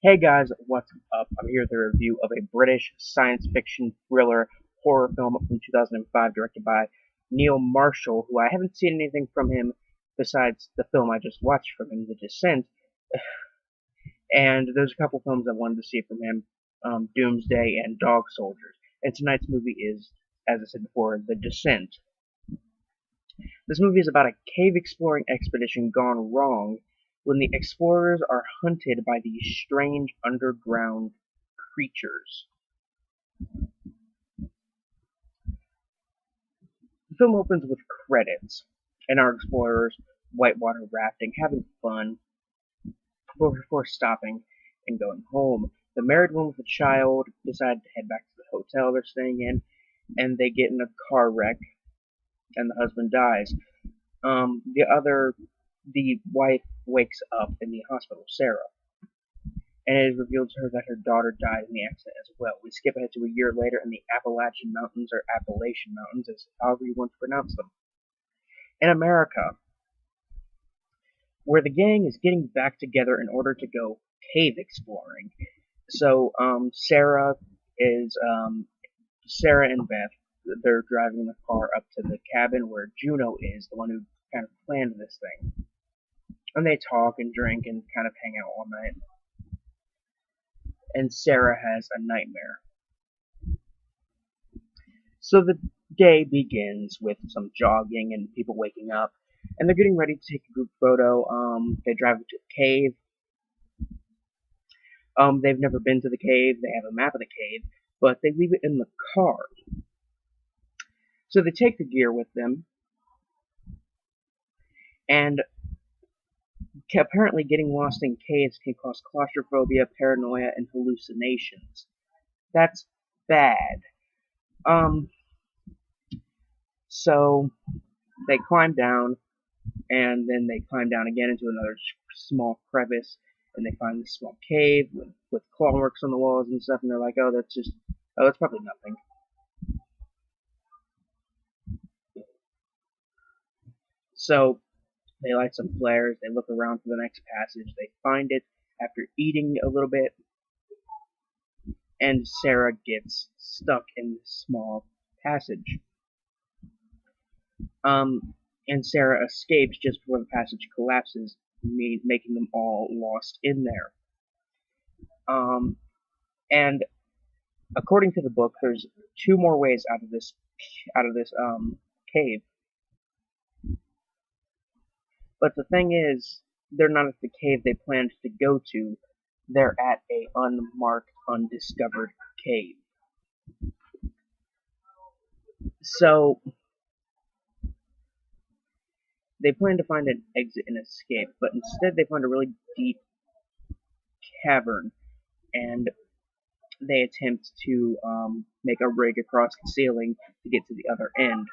Hey guys, what's up? I'm here with a review of a British science fiction thriller horror film from 2005 directed by Neil Marshall, who I haven't seen anything from him besides the film I just watched from him, The Descent, and there's a couple films I wanted to see from him, Doomsday and Dog Soldiers. And tonight's movie is, as I said before, The Descent. This movie is about a cave exploring expedition gone wrong when the explorers are hunted by these strange underground creatures. The film opens with credits and our explorers whitewater rafting, having fun before stopping and going home. The married woman with a child decide to head back to the hotel they're staying in, and they get in a car wreck, and the husband dies. The wife wakes up in the hospital, Sarah, and it is revealed to her that her daughter died in the accident as well. We skip ahead to a year later, and the Appalachian Mountains, or Appalachian Mountains, as however you want to pronounce them, in America, where the gang is getting back together in order to go cave exploring. So, is Sarah and Beth. They're driving the car up to the cabin where Juno is, the one who kind of planned this thing. And they talk and drink and kind of hang out all night. And Sarah has a nightmare. So the day begins with some jogging and people waking up, and they're getting ready to take a group photo. They drive to the cave. They've never been to the cave. They have a map of the cave, but they leave it in the car. So they take the gear with them, and apparently getting lost in caves can cause claustrophobia, paranoia, and hallucinations. That's bad. So they climb down, and then they climb down again into another small crevice, and they find this small cave with claw marks on the walls and stuff, and they're like, oh, that's probably nothing. So they light some flares, they look around for the next passage, they find it after eating a little bit, and Sarah gets stuck in this small passage. And Sarah escapes just before the passage collapses, making them all lost in there. And according to the book, there's two more ways out of this cave. But the thing is, they're not at the cave they planned to go to. They're at a unmarked, undiscovered cave. So they plan to find an exit and escape, but instead they find a really deep cavern, and they attempt to make a rig across the ceiling to get to the other end.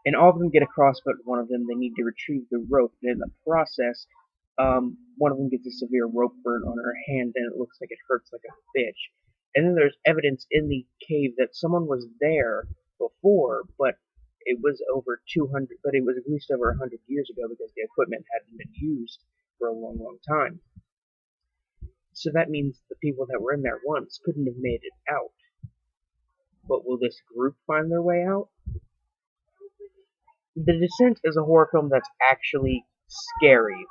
And all of them get across, but one of them, they need to retrieve the rope. And in the process, one of them gets a severe rope burn on her hand, and it looks like it hurts like a bitch. And then there's evidence in the cave that someone was there before, but it was over 200, but it was at least over 100 years ago because the equipment hadn't been used for a long, long time. So that means the people that were in there once couldn't have made it out. But will this group find their way out? The Descent is a horror film that's actually scary,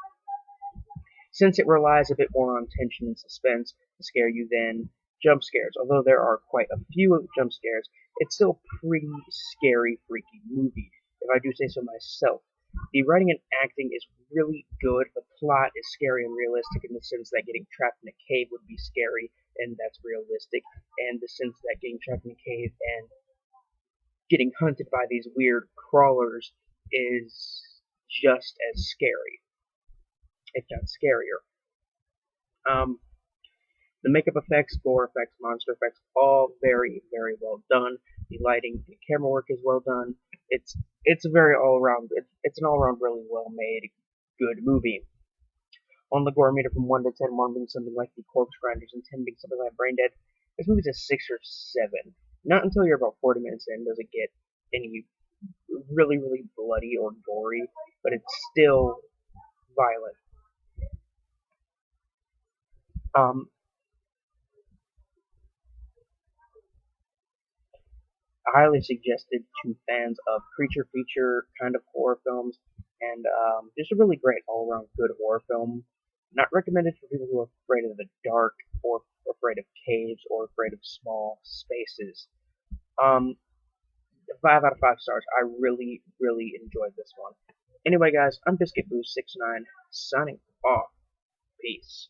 since it relies a bit more on tension and suspense to scare you than jump scares. Although there are quite a few jump scares, it's still a pretty scary, freaky movie, if I do say so myself. The writing and acting is really good. The plot is scary and realistic in the sense that getting trapped in a cave would be scary, and that's realistic, and the sense that getting trapped in a cave and getting hunted by these weird crawlers is just as scary, if not scarier. The makeup effects, gore effects, monster effects, all very, very well done. The lighting, the camera work is well done. It's a very all around. It's an all around really well made, good movie. On the gore meter from 1 to 10, 1 being something like The Corpse Grinders and 10 being something like Brain Dead, this movie's a 6 or 7. Not until you're about 40 minutes in does it get any really, really bloody or gory, but it's still violent. Highly suggested to fans of creature feature kind of horror films, and just a really great all around good horror film. Not recommended for people who are afraid of the dark, or afraid of caves, or afraid of small spaces. Um, 5 out of 5 stars. I really, really enjoyed this one. Anyway, guys, I'm Biscuit Boo 69 signing off. Peace.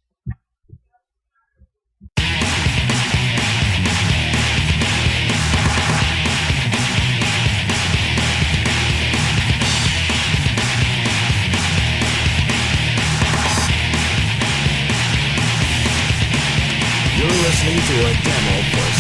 You're listening to a demo for